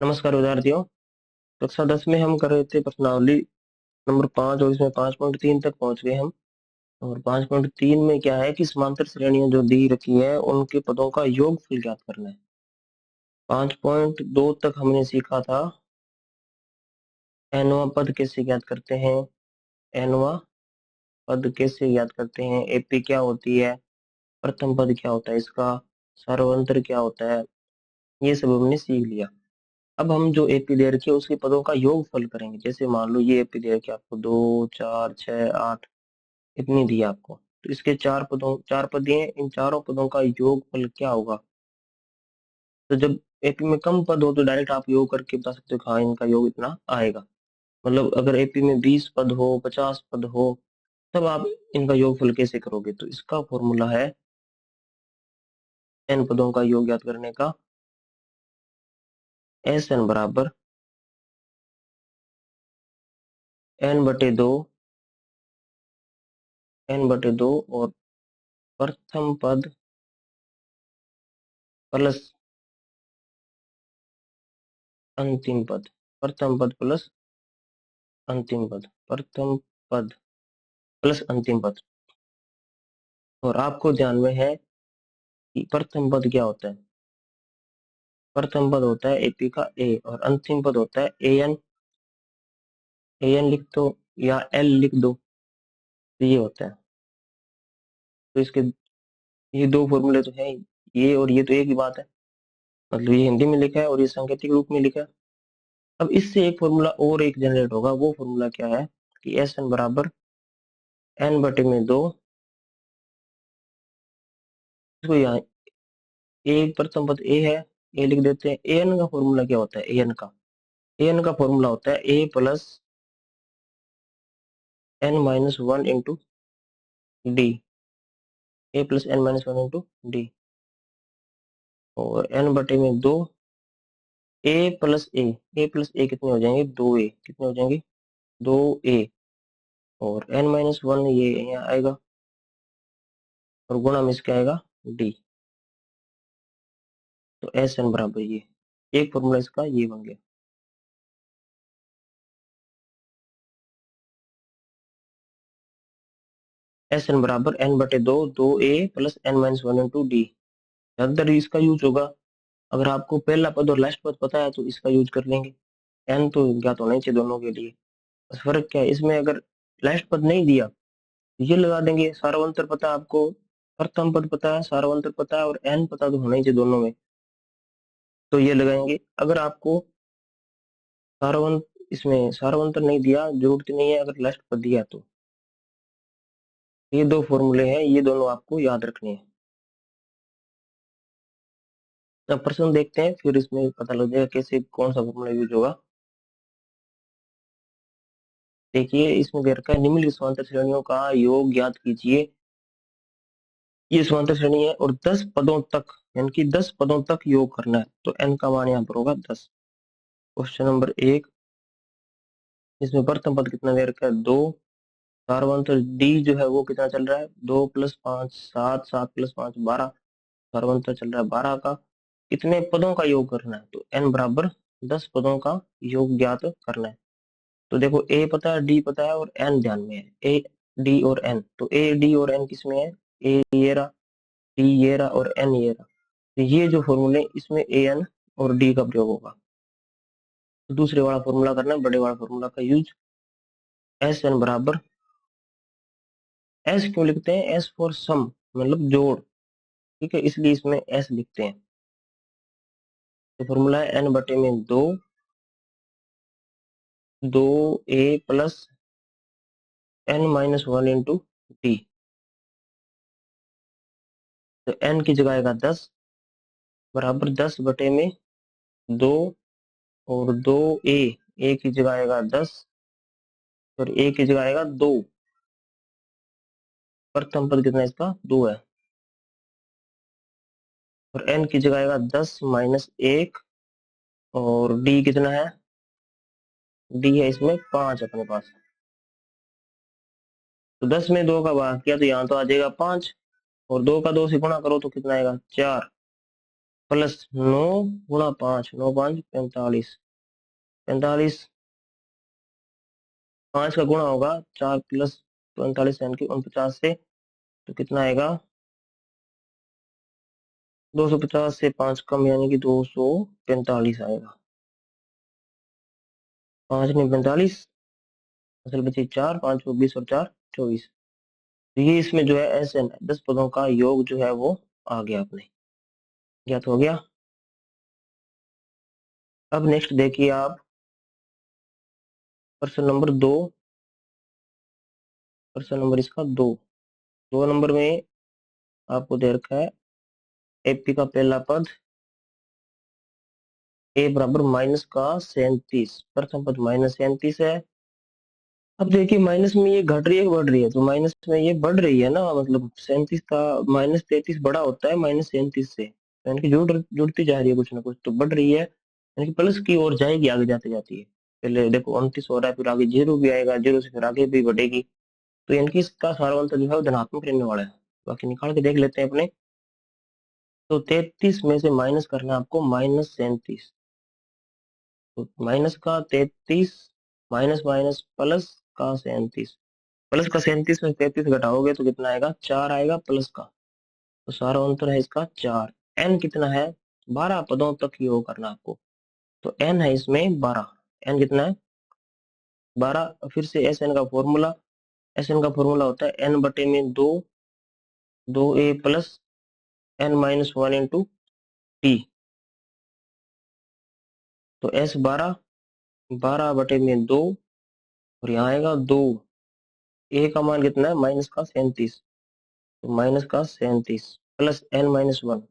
नमस्कार विद्यार्थियों। कक्षा 10 में हम कर रहे थे प्रश्नावली नंबर 5 और इसमें 5.3 तक पहुंच गए हम। और 5.3 में क्या है कि समांतर श्रेणियां जो दी रखी है उनके पदों का योगफल ज्ञात करना है। 5.2 तक हमने सीखा था एनवा पद कैसे ज्ञात करते हैं। एनवा पद कैसे ज्ञात करते हैं, एपी क्या होती है, प्रथम पद क्या होता है, इसका सर्वंतर क्या होता है, ये सब हमने सीख लिया। अब हम जो एपी दे रखी है उसके पदों का योगफल करेंगे। जैसे मान लो ये एपी दे रखी है आपको 2 4 6 8, इतनी दी है आपको, तो इसके चार पद दिए हैं, इन चारों पदों का योगफल क्या होगा। तो जब एपी में कम पद हो तो डायरेक्ट आप योग करके बता सकते हो कि हाँ इनका योग इतना आएगा। मतलब अगर एपी में 20 पद हो 50 पद हो तब आप इनका योगफल कैसे करोगे। तो इसका फॉर्मूला है एन पदों का योग ज्ञात करने का, एस एन बराबर n/2, n/2 और प्रथम पद प्लस अंतिम पद, प्रथम पद प्लस अंतिम पद, प्रथम पद प्लस अंतिम पद। और आपको ध्यान में है कि प्रथम पद क्या होता है। प्रथम पद होता है एपी का ए और अंतिम पद होता है ए एन। ए एन लिख दो या एल लिख दो, तो ये होता है। तो इसके ये दो फॉर्मूले तो है, ये और ये तो एक ही बात है। मतलब ये हिंदी में लिखा है और ये सांकेतिक रूप में लिखा है। अब इससे एक फॉर्मूला और एक जनरेट होगा, वो फॉर्मूला क्या है कि एस एन बराबर n/2। इसको यहाँ एक प्रथम पद ए है, ए लिख देते हैं। ए एन का फॉर्मूला क्या होता है, ए एन का फॉर्मूला होता है ए प्लस n-1 इंटू डी, ए प्लस n-1 इंटू डी। और n/2 ए प्लस ए, ए प्लस ए कितने हो जाएंगे, 2a, कितने हो जाएंगे 2a। और n-1 ये यहाँ आएगा और गुणा में इसके आएगा डी। तो एस एन बराबर ये एक फॉर्मूला इसका ये बन गया। एस एन बराबर n/2 2a plus n-1 into D. ज्यादातर इसका यूज होगा अगर आपको पहला पद और लास्ट पद पता है तो इसका यूज कर लेंगे। एन तो ज्ञात होना ही चाहिए दोनों के लिए। बस फर्क क्या है इसमें, अगर लास्ट पद नहीं दिया तो ये लगा देंगे। सारवंतर पता है आपको, प्रथम पद पता है, सारवंतर पता है और एन पता तो होना ही चाहिए दोनों में, तो ये लगाएंगे। अगर आपको सारवंत इसमें सारवंतर नहीं दिया, जरूरत नहीं है, अगर लास्ट पद दिया तो ये दो फॉर्मूले हैं, ये दोनों आपको याद रखने हैं। अब प्रश्न देखते हैं फिर इसमें पता लग जाएगा कैसे कौन सा फॉर्मूला यूज होगा। देखिए इसमें दे रखा है निम्नलिखित समांतर श्रेणियों का योग ज्ञात कीजिए। ये समांतर श्रेणी है और 10 पदों तक, यानी कि 10 पदों तक योग करना है, तो n का मान यहाँ पर होगा 10। क्वेश्चन नंबर 1, इसमें प्रथम पद कितना दे रखा है 2। सारवंतर डी जो है वो कितना चल रहा है 2 + 5 7, 7 + 5 12। सारवंतर चल रहा है 12 का। कितने पदों का योग करना है, तो n बराबर 10 पदों का योग ज्ञात करना है। तो देखो ए पता है, डी पता है और n ध्यान में है, ए डी और n। तो ए डी और n किसमें है, ए ये रहा, डी ये रहा और n ये रहा। तो ये जो फॉर्मूले इसमें ए एन और डी का प्रयोग होगा। तो दूसरे वाला फॉर्मूला करना है, बड़े वाला फॉर्मूला का यूज। एस एन बराबर, एस क्यों लिखते हैं, एस फॉर सम, मतलब जोड़, ठीक है, इसलिए इसमें एस लिखते हैं। तो फॉर्मूला है n/2 2a plus n-1 into D. तो n की जगह आएगा 10 बराबर 10/2 और 2a, a की जगह आएगा 10 और a की जगह आएगा 2। प्रथम पद कितना है इसका 2 है और n की जगह आएगा 10 - 1 और d कितना है, d है इसमें 5 अपने पास। तो 10 में 2 का भाग किया तो यहाँ तो आ जाएगा 5 और 2 का 2 से गुणा करो तो कितना आएगा 4। प्लस 9 × 5, 9×5 45, 45 5 का गुणा होगा 4 + 45 यानी कि 49 से, तो कितना आएगा 250 से 5 कम यानी कि 245 आएगा। 5 नहीं 45, असल बची 4, 5 को 20 और 4 24। तो ये इसमें जो है SN 10 पदों का योग जो है वो आ गया अपने, ज्ञात हो गया। अब नेक्स्ट देखिए आप प्रश्न नंबर 2, प्रश्न नंबर इसका 2 नंबर में आपको दे रखा है AP का पहला पद A बराबर माइनस का 37, प्रथम पद -37 है। अब देखिए माइनस में ये घट रही है बढ़ रही है, तो माइनस में ये बढ़ रही है ना, मतलब 37 का -33 बड़ा होता है -37 से, यानी कि जुड़ती जा रही है कुछ ना कुछ, तो बढ़ रही है यानी कि प्लस की ओर जाएगी आगे जाते जाती है। पहले देखो 29 हो रहा है, फिर आगे 0 भी आएगा, 0 से फिर आगे भी बढ़ेगी, तो यानी कि इसका सारा अंतर जो है वो धनात्मक रहने वाला है। बाकी निकाल के देख लेते हैं अपने। तो 33 में से माइनस करना है आपको -37, तो माइनस का 33 माइनस माइनस प्लस का 37, प्लस का 37 में 33 घटाओगे तो कितना आएगा 4 आएगा प्लस का, तो सारा अंतर है इसका 4। एन कितना है 12 पदों तक योग करना आपको, तो एन है इसमें 12। एन कितना है 12। फिर से एस एन का फॉर्मूला, एस एन का फॉर्मूला होता है एन बटे में 2, 2a प्लस n-1 × t। तो एस 12, 12 बटे में 2, और यहाँ आएगा 2, ए का मान कितना है -37, तो -37 प्लस n-1।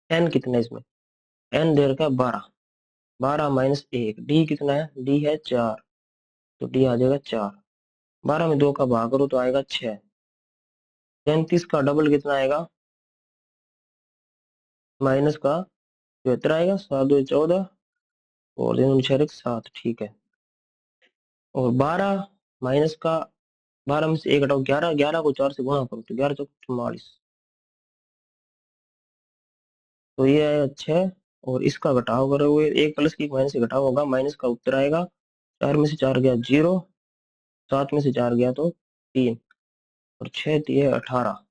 एन कितना है इसमें, एन दे रखा है 12, 12 - 1, डी कितना है डी है 4, तो डी आ जाएगा 4। 12 में 2 का भाग करो तो आएगा 6। 37 का डबल कितना आएगा माइनस का 74 आएगा, 7 2 14, और 3 6 7, ठीक है। और 12 माइनस का 12 में से 1 हटाओ 11, 11 को 4 से गुणा करो तो 11 चौक 44, तो ये आएगा 6। और इसका घटाव करोगे, एक प्लस की माइनस से घटाव होगा, माइनस का उत्तर आएगा 4 में से 4 गया 0, 7 में से 4 गया तो 3, और 6 दिए 18,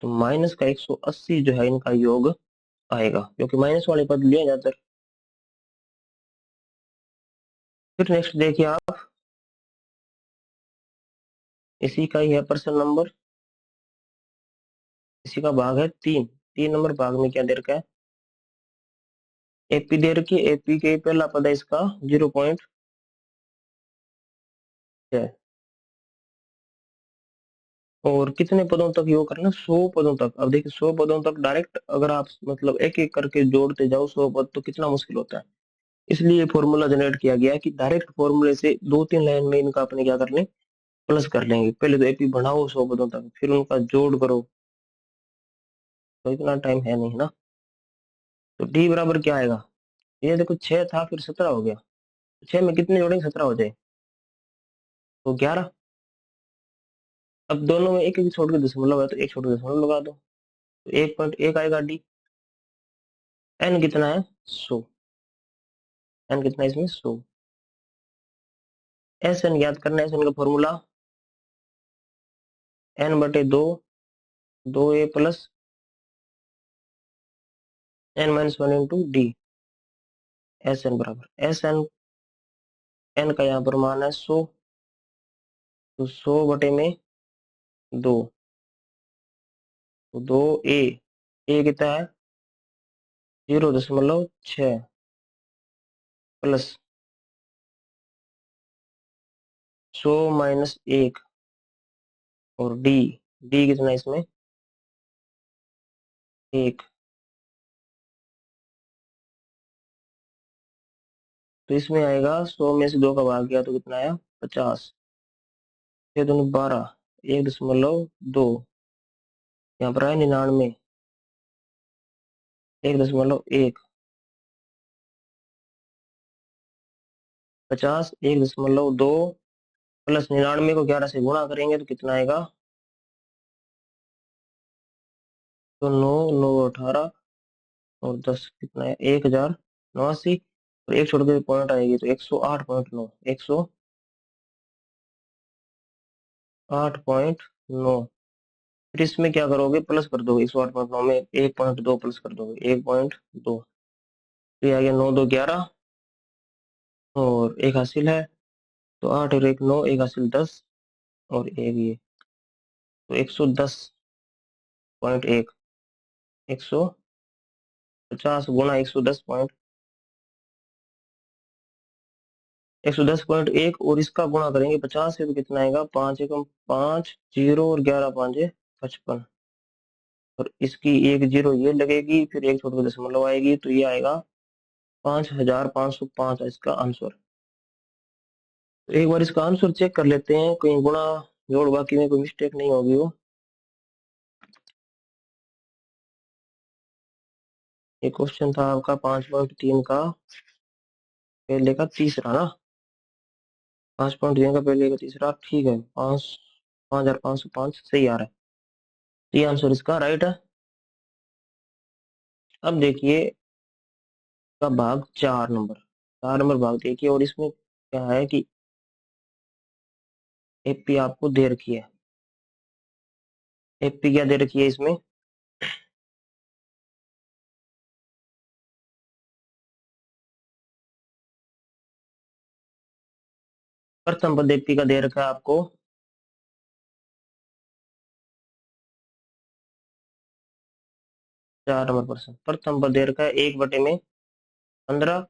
तो माइनस का 180 जो है इनका योग आएगा, क्योंकि माइनस वाले पद लिए जाते। फिर नेक्स्ट देखिए आप, इसी का ही है प्रश्न नंबर, इसी का भाग है 3। 3 नंबर भाग में क्या दे रखा है एपी दे रखी है, एपी के पहला पद है इसका 0.6, और कितने पदों तक योग करना 100 पदों तक। अब देखिए 100 पदों तक डायरेक्ट अगर आप मतलब एक एक करके जोड़ते जाओ 100 पद, तो कितना मुश्किल होता है। इसलिए फॉर्मूला जनरेट किया गया है कि डायरेक्ट फॉर्मूले से 2-3 लाइन में इनका अपने क्या कर लें प्लस कर लेंगे। पहले तो एपी बढ़ाओ 100 पदों तक, फिर उनका जोड़ करो, तो इतना टाइम है नहीं ना। तो डी बराबर क्या आएगा, ये देखो 6 था फिर 17 हो गया, 6 में कितने जोड़ेंगे 17 हो जाए, तो 11। अब दोनों में एक एक छोड़ के दशमलव है, तो एक छोड़ के दशमलव लगा दो, तो 1.1 आएगा डी। एन कितना है 100, एन कितना है इसमें 100। एस एन ज्ञात करना है, एस एन का formula n/2, 2a plus n-1 × d। S n बराबर एस एन, एन का यहाँ पर मान है 100, तो 100/2, तो 2a, ए कितना है 0.6 प्लस 100 - 1, और डी, डी कितना है इसमें 1, तो इसमें आएगा 100 में से 2 का भाग गया तो कितना आया 50, 6 दूनी 12, 1.2, यहाँ पर आया 99, 1.1, 50, 1.2 प्लस 99 को 11 से गुणा करेंगे तो कितना आएगा, तो 9 9 18 और 10 कितना है 1089 और एक छोड़ के पॉइंट आएगी तो 108.9 108.9। फिर इसमें क्या करोगे प्लस कर दोगे 108.9 में 1.2 प्लस कर दोगे 1.2 तो ये आ गया 9 2 11 और एक हासिल है तो 8 और 1 9 एक हासिल 10 और एक ये तो 110.1 150 गुना 110.1 और इसका गुणा करेंगे 50 से तो कितना आएगा 5 एकम 5 जीरो और 11 5 55 और इसकी एक जीरो ये लगेगी फिर एक छोटे दशमलव आएगी तो ये आएगा 5505 इसका आंसर। तो एक बार इसका आंसर चेक कर लेते हैं कहीं गुणा जोड़ बाकी में कोई मिस्टेक नहीं होगी वो। ये क्वेश्चन था आपका 5.3 का पहले का तीसरा ना 5.3 का पहले का तीसरा ठीक है 5505 सही आ रहा है। तो ये आंसर इसका राइट है। अब देखिए का भाग 4 नंबर भाग देखिए और इसमें क्या है कि एपी आपको दे रखी है। एपी क्या दे रखी है इसमें प्रथम पद एपी का दे रखा है आपको 4 नंबर प्रश्न। प्रथम पद दे रखा है 1/15।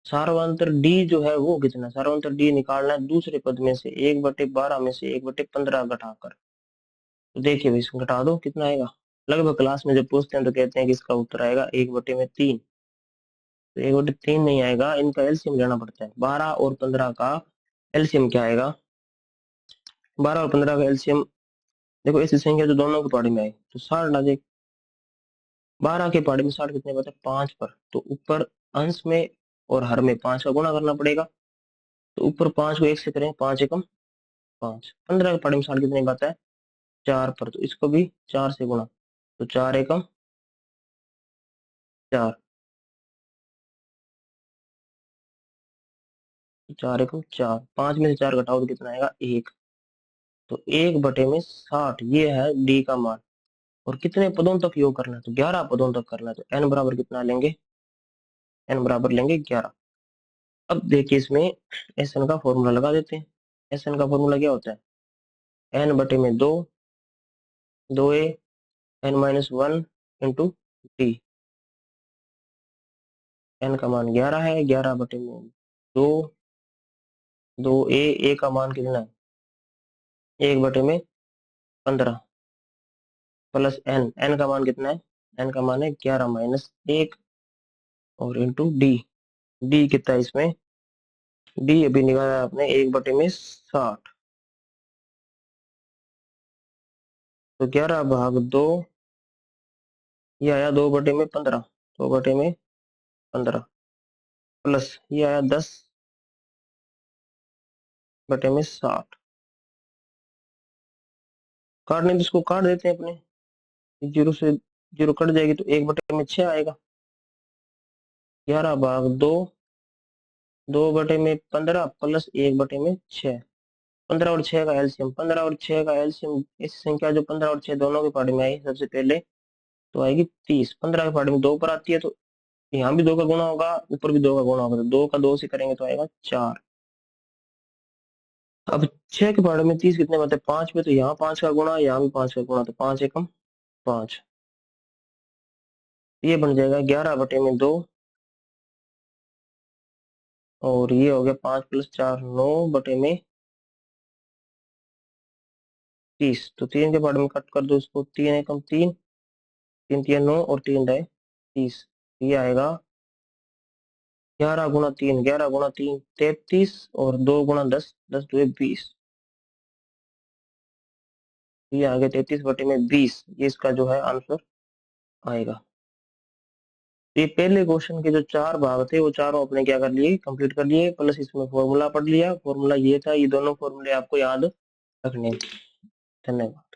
सार्वंतर डी जो है वो कितना सार्वंतर डी निकालना है दूसरे पद में से 1/12 में से 1/15 घटाकर। तो देखिए भाई इसको घटा दो कितना आएगा। लगभग क्लास में जब पूछते हैं तो कहते हैं कि इसका उत्तर आएगा 1/3। तो 1/3 नहीं आएगा इनका एलसीएम लेना पड़ता है 12 और 15 का एलसीएम क्या आएगा 12 और 15 का एलसीएम। देखो ऐसी संख्या जो दोनों के पाड़ी में आए तो 60 ला दे 12 के पाड़ी में 60 कितने बचे 5 पर तो ऊपर अंश में और हर में 5 का गुणा करना पड़ेगा। तो ऊपर 5 को 1 से करें 5 एकम 5। 15 के पाड़ी में 60 कितने बात है 4 पर तो इसको भी 4 से गुणा तो 4 एकम 4 4 एकम 4 5 में से 4 घटाओ तो कितना आएगा 1। तो 1/60 ये है डी का मान। और कितने पदों तक योग करना है तो 11 पदों तक करना है तो एन बराबर कितना लेंगे एन बराबर लेंगे 11। अब देखिए इसमें एस एन का फॉर्मूला लगा देते हैं। एस एन का फॉर्मूला क्या होता है एन बटे में 2 2 ए n-1 इंटू डी। एन का मान 11 है 11 बटे में 2 2 ए का मान कितना है 1/15 प्लस एन का मान कितना है एन का मान है 11 माइनस 1 और इंटू डी। डी कितना है इसमें डी अभी निकाला आपने 1/60 तो 11/2 ये आया 2/15 2/15 प्लस ये आया 10/60 काटने तो इसको काट देते हैं अपने जीरो से जीरो कट जाएगी तो 1/6 आएगा 11/2 2/15 प्लस 1/6 15 और 6 का एलसीएम 15 और 6 का एलसीएम इस संख्या जो 15 और 6 दोनों के पार्ट में आई सबसे पहले तो आएगी 30। 15 के पार्ट में 2 पर आती है तो यहाँ भी 2 का गुणा होगा ऊपर भी 2 का गुणा होगा तो 2 का 2 से करेंगे तो आएगा 4। अब 6 के पार्ट में 30 कितने बनते हैं 5 में तो यहाँ 5 का गुणा यहाँ भी 5 का गुणा तो 5 एकम 5 ये बन जाएगा 11/2 और ये हो गया 5 प्लस 4 9/30 तो 3 के पार्ट में कट कर दो इसको 3 एकम 3 3 3 9 और 3 दाए 30 ये आएगा 11 गुणा 3 33 और 2 गुणा 10 10 2 20 ये आ गया 33/20 ये इसका जो है आंसर आएगा। तो ये पहले क्वेश्चन के जो 4 भाग थे वो चारों अपने क्या कर लिए कंप्लीट कर लिए प्लस इसमें फॉर्मूला पढ़ लिया। फॉर्मूला ये था ये दोनों फॉर्मूले आपको याद रखने। धन्यवाद।